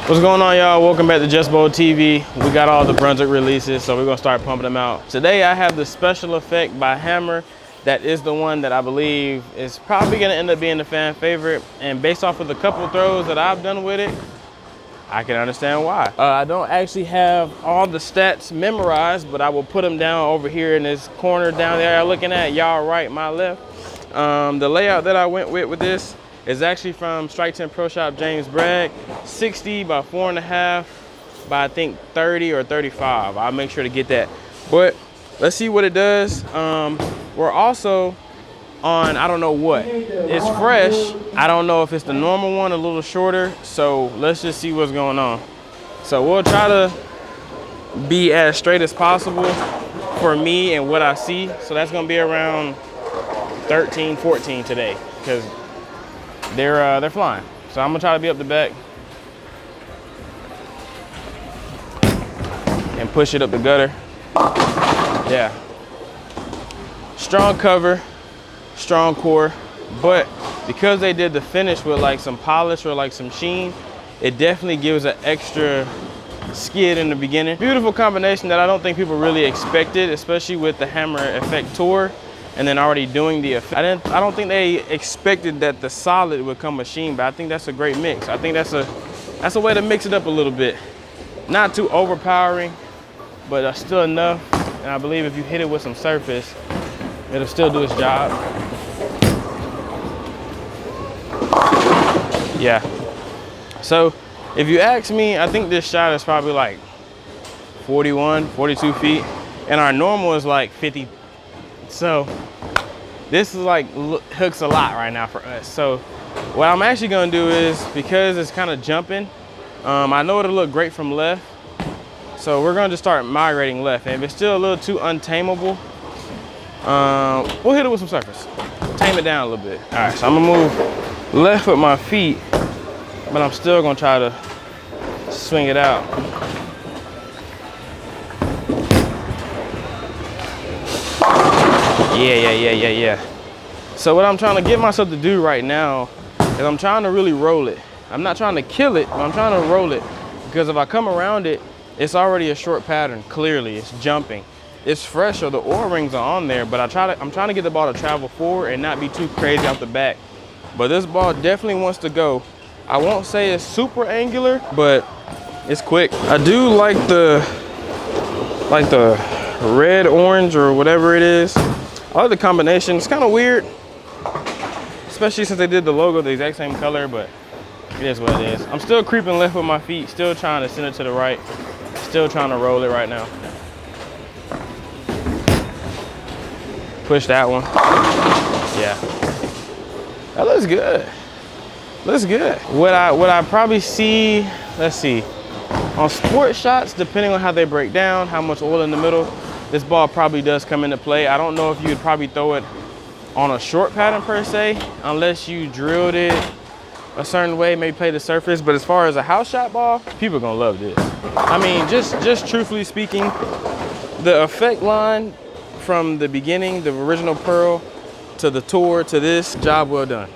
What's going on, y'all? Welcome back to Just Bowl TV. We got all the Brunswick releases, so we're gonna start pumping them out. Today I have the Special Effect by Hammer. That is the one that I believe is probably gonna end up being the fan favorite. And based off of the couple throws that I've done with it, I can understand why. I don't actually have all the stats memorized, but I will put them down over here in this corner down there looking at y'all right, my left. The layout that I went with this is actually from Strike 10 Pro Shop James Bragg, 60 by 4.5 by I think 30 or 35. I'll make sure to get that. But let's see what it does. We're also on, I don't know what. It's fresh. I don't know if it's the normal one, a little shorter. So let's just see what's going on. So we'll try to be as straight as possible for me and what I see. So that's gonna be around 13, 14 today, because they're flying. So I'm gonna try to be up the back and push it up the gutter. Yeah. Strong cover, strong core, but because they did the finish with like some polish or like some sheen, it definitely gives an extra skid in the beginning. Beautiful combination that I don't think people really expected, especially with the Hammer Effect Tour. And then already doing the effect. I don't think they expected that the solid would come machine, but I think that's a great mix. I think that's a way to mix it up a little bit. Not too overpowering, but still enough. And I believe if you hit it with some surface, it'll still do its job. Yeah. So if you ask me, I think this shot is probably like 41, 42 feet. And our normal is like 50. So this is like hooks a lot right now for us. So what I'm actually gonna do is, because it's kind of jumping, I know it'll look great from left. So we're gonna just start migrating left. And if it's still a little too untamable, we'll hit it with some surface. Tame it down a little bit. All right, so I'm gonna move left with my feet, but I'm still gonna try to swing it out. Yeah. So what I'm trying to get myself to do right now is I'm trying to really roll it. I'm not trying to kill it, but I'm trying to roll it, because if I come around it, it's already a short pattern. Clearly, it's jumping. It's fresh, or the O-rings are on there, but I'm trying to get the ball to travel forward and not be too crazy off the back. But this ball definitely wants to go. I won't say it's super angular, but it's quick. I do like the red, orange, or whatever it is. I like the combination. It's kind of weird, especially since they did the logo the exact same color, but it is what it is. I'm still creeping left with my feet, still trying to send it to the right, still trying to roll it right now. Push that one. Yeah. That looks good. Looks good. What I probably see, let's see, on sport shots, depending on how they break down, how much oil in the middle, this ball probably does come into play. I don't know if you would probably throw it on a short pattern per se, unless you drilled it a certain way, maybe play the surface. But as far as a house shot ball, people are gonna love this. I mean, just truthfully speaking, the effect line from the beginning, the original Pearl, to the Tour, to this, job well done.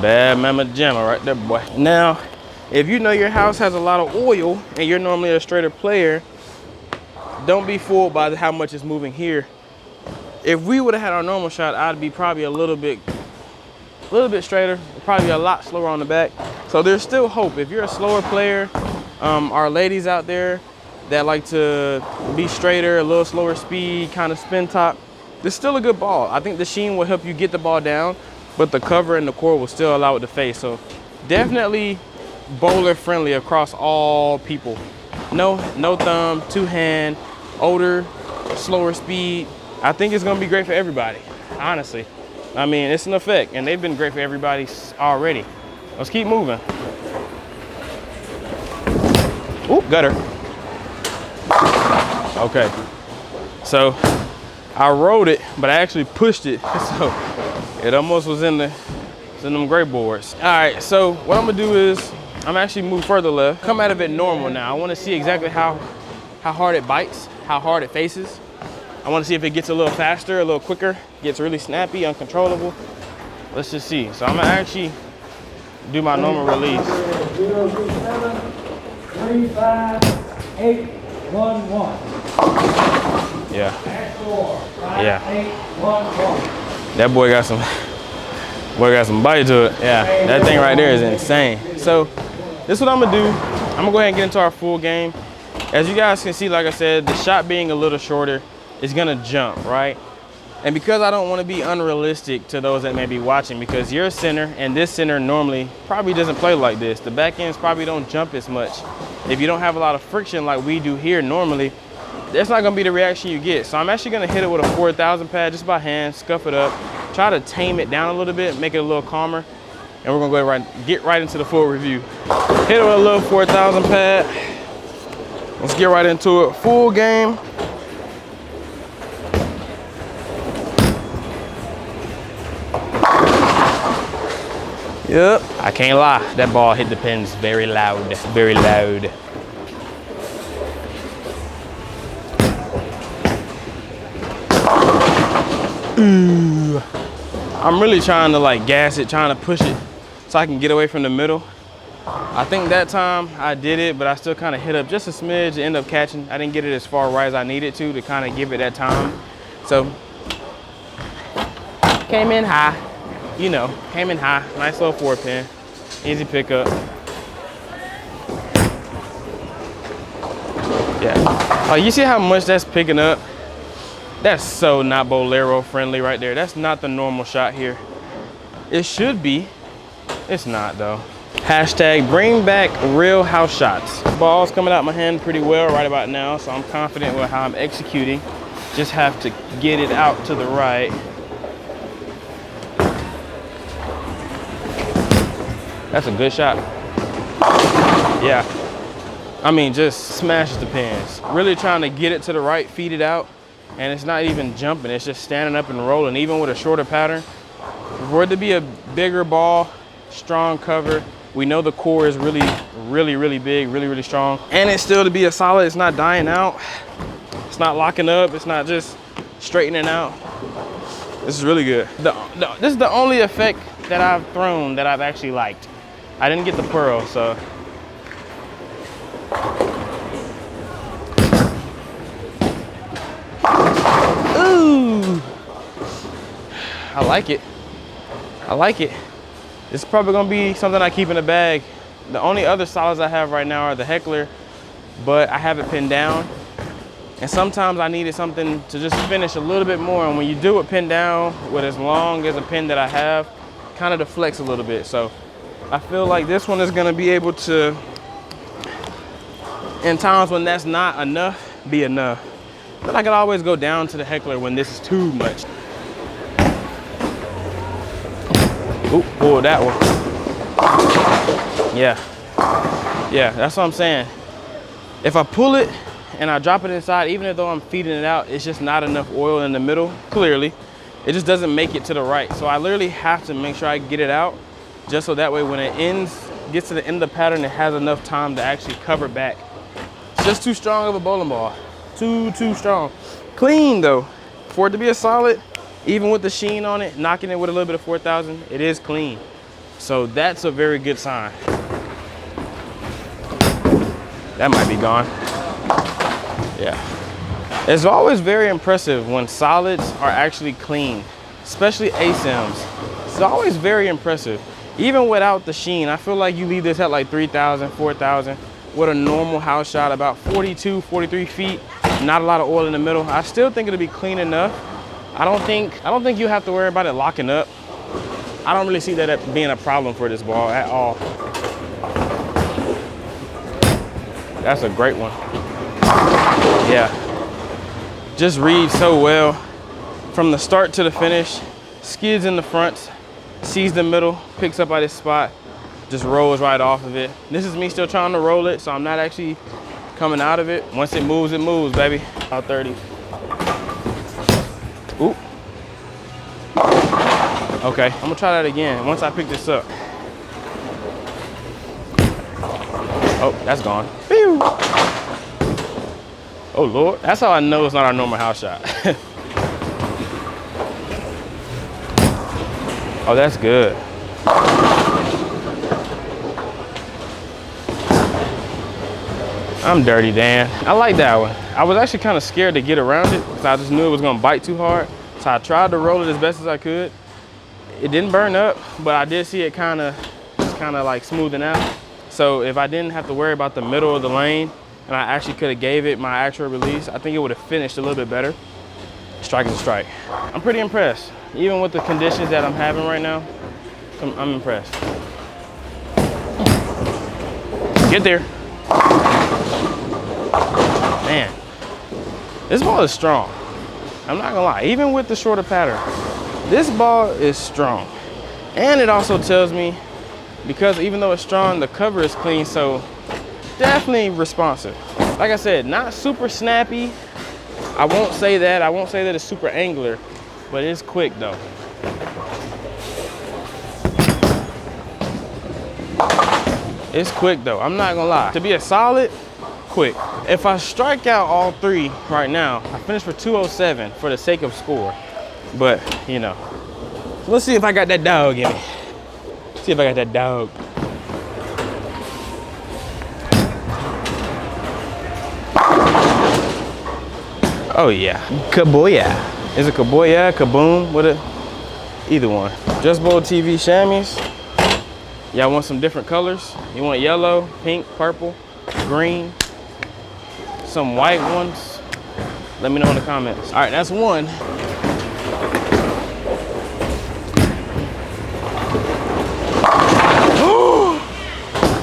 Bad mama jammer right there, boy. Now, if you know your house has a lot of oil and you're normally a straighter player, don't be fooled by how much it's moving here. If we would have had our normal shot, I'd be probably a little bit straighter, probably a lot slower on the back. So there's still hope. If you're a slower player, our ladies out there that like to be straighter, a little slower speed, kind of spin top, this is still a good ball. I think the sheen will help you get the ball down, but the cover and the core will still allow it to face. So definitely bowler friendly across all people. No thumb, two hand, older, slower speed. I think it's gonna be great for everybody, honestly. I mean, it's an effect, and they've been great for everybody already. Let's keep moving. Ooh, gutter. Okay, so I rolled it, but I actually pushed it, so it almost was in them gray boards. All right, so what I'm gonna do is I'm actually move further left, come out of it normal now. I wanna see exactly how hard it bites, how hard it faces. I want to see if it gets a little faster, a little quicker, gets really snappy, uncontrollable. Let's just see. So I'm gonna actually do my normal release. 027-35811. Yeah. Yeah. That boy got some bite to it. Yeah, that thing right there is insane. So this is what I'm gonna do. I'm gonna go ahead and get into our full game. As you guys can see, like I said, the shot being a little shorter is gonna jump, right? And because I don't want to be unrealistic to those that may be watching, because your center and this center normally probably doesn't play like this. The back ends probably don't jump as much. If you don't have a lot of friction like we do here normally, that's not gonna be the reaction you get. So I'm actually gonna hit it with a 4000 pad just by hand, scuff it up, try to tame it down a little bit, make it a little calmer. And we're gonna get right into the full review. Hit it with a little 4000 pad. Let's get right into it. Full game. Yep, I can't lie. That ball hit the pins very loud, very loud. Ooh. I'm really trying to like gas it, trying to push it so I can get away from the middle. I think that time I did it, but I still kind of hit up just a smidge to end up catching. I didn't get it as far right as I needed to kind of give it that time. So came in high, you know, came in high. Nice little 4-pin, easy pickup. Yeah, you see how much that's picking up? That's so not Bolero friendly right there. That's not the normal shot here. It should be, it's not though. Hashtag bring back real house shots. Ball's coming out my hand pretty well right about now, so I'm confident with how I'm executing. Just have to get it out to the right. That's a good shot. Yeah. I mean, just smashes the pins. Really trying to get it to the right, feed it out, and it's not even jumping. It's just standing up and rolling, even with a shorter pattern. For it to be a bigger ball, strong cover, we know the core is really big, really strong. And it's still to be a solid, it's not dying out. It's not locking up, it's not just straightening out. This is really good. This is the only effect that I've thrown that I've actually liked. I didn't get the pearl, so. Ooh, I like it. I like it. This is probably gonna be something I keep in the bag. The only other solids I have right now are the Heckler, but I have it pinned down. And sometimes I needed something to just finish a little bit more. And when you do it pinned down with as long as a pin that I have, kind of deflects a little bit. So I feel like this one is gonna be able to, in times when that's not enough, be enough. But I could always go down to the Heckler when this is too much. Ooh, pull that one. Yeah, that's what I'm saying. If I pull it and I drop it inside, even though I'm feeding it out, it's just not enough oil in the middle, clearly. It just doesn't make it to the right. So I literally have to make sure I get it out, just so that way when it gets to the end of the pattern, it has enough time to actually cover back. It's just too strong of a bowling ball. Too strong. Clean though. For it to be a solid, even with the sheen on it, knocking it with a little bit of 4000, it is clean. So that's a very good sign. That might be gone. Yeah. It's always very impressive when solids are actually clean, especially ASIMs. It's always very impressive. Even without the sheen, I feel like you leave this at like 3000, 4000 with a normal house shot, about 42, 43 feet, not a lot of oil in the middle. I still think it'll be clean enough. I don't think you have to worry about it locking up. I don't really see that being a problem for this ball at all. That's a great one. Yeah. Just reads so well from the start to the finish. Skids in the front, sees the middle, picks up at his spot, just rolls right off of it. This is me still trying to roll it, so I'm not actually coming out of it. Once it moves, baby. About 30. Ooh. Okay, I'm gonna try that again once I pick this up. Oh, that's gone. Pew. Oh Lord, that's how I know it's not our normal house shot. Oh, that's good. I'm dirty, Dan. I like that one. I was actually kind of scared to get around it because I just knew it was gonna bite too hard. So I tried to roll it as best as I could. It didn't burn up, but I did see it kind of like smoothing out. So if I didn't have to worry about the middle of the lane and I actually could have gave it my actual release, I think it would have finished a little bit better. Strike is a strike. I'm pretty impressed. Even with the conditions that I'm having right now, I'm impressed. Get there. Man, this ball is strong. I'm not gonna lie, even with the shorter pattern, this ball is strong. And it also tells me, because even though it's strong, the cover is clean, so definitely responsive. Like I said, not super snappy. I won't say that. I won't say that it's super angular, but it's quick though. It's quick though, I'm not gonna lie. To be a solid, quick. If I strike out all three right now, I finished for 207 for the sake of score. But, you know, let's see if I got that dog in me. See if I got that dog. Oh yeah, kaboya. Is it kaboya, kaboom, what it? Either one. Just Bowl TV chamois. Y'all want some different colors? You want yellow, pink, purple, green, some white ones? Let me know in the comments. All right, that's one.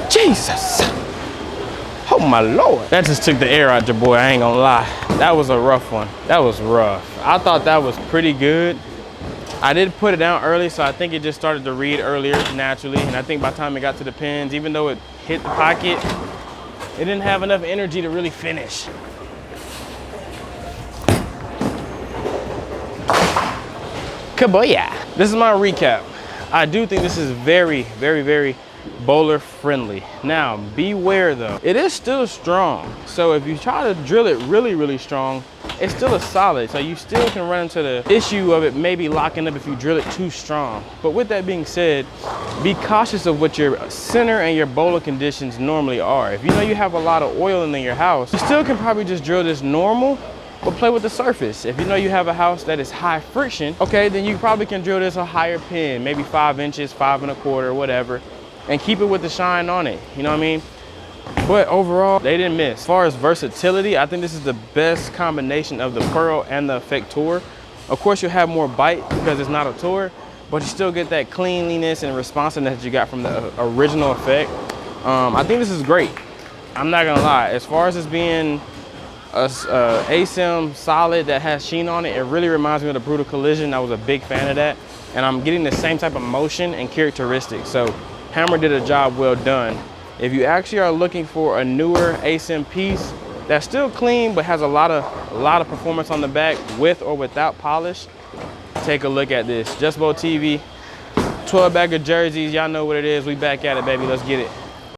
Jesus. Oh my Lord. That just took the air out your boy, I ain't gonna lie. That was a rough one. That was rough. I thought that was pretty good. I did put it down early, so I think it just started to read earlier naturally. And I think by the time it got to the pins, even though it hit the pocket, it didn't have enough energy to really finish. Kaboya. This is my recap. I do think this is very, very, very bowler friendly. Now, beware though. It is still strong. So if you try to drill it really, really strong, it's still a solid. So you still can run into the issue of it maybe locking up if you drill it too strong. But with that being said, be cautious of what your center and your bowler conditions normally are. If you know you have a lot of oil in your house, you still can probably just drill this normal, but play with the surface. If you know you have a house that is high friction, okay, then you probably can drill this a higher pin, maybe 5 inches, 5 1/4, whatever, and keep it with the shine on it, you know what I mean? But overall, they didn't miss. As far as versatility, I think this is the best combination of the Pearl and the Effect Tour. Of course, you'll have more bite because it's not a Tour, but you still get that cleanliness and responsiveness that you got from the original Effect. I think this is great. I'm not gonna lie. As far as this being a ASIM solid that has sheen on it, it really reminds me of the Brutal Collision. I was a big fan of that. And I'm getting the same type of motion and characteristics. So Hammer did a job well done. If you actually are looking for a newer ASIM piece that's still clean but has a lot of performance on the back with or without polish, take a look at this. Just Bowl TV, 12 bag of jerseys. Y'all know what it is. We back at it, baby. Let's get it.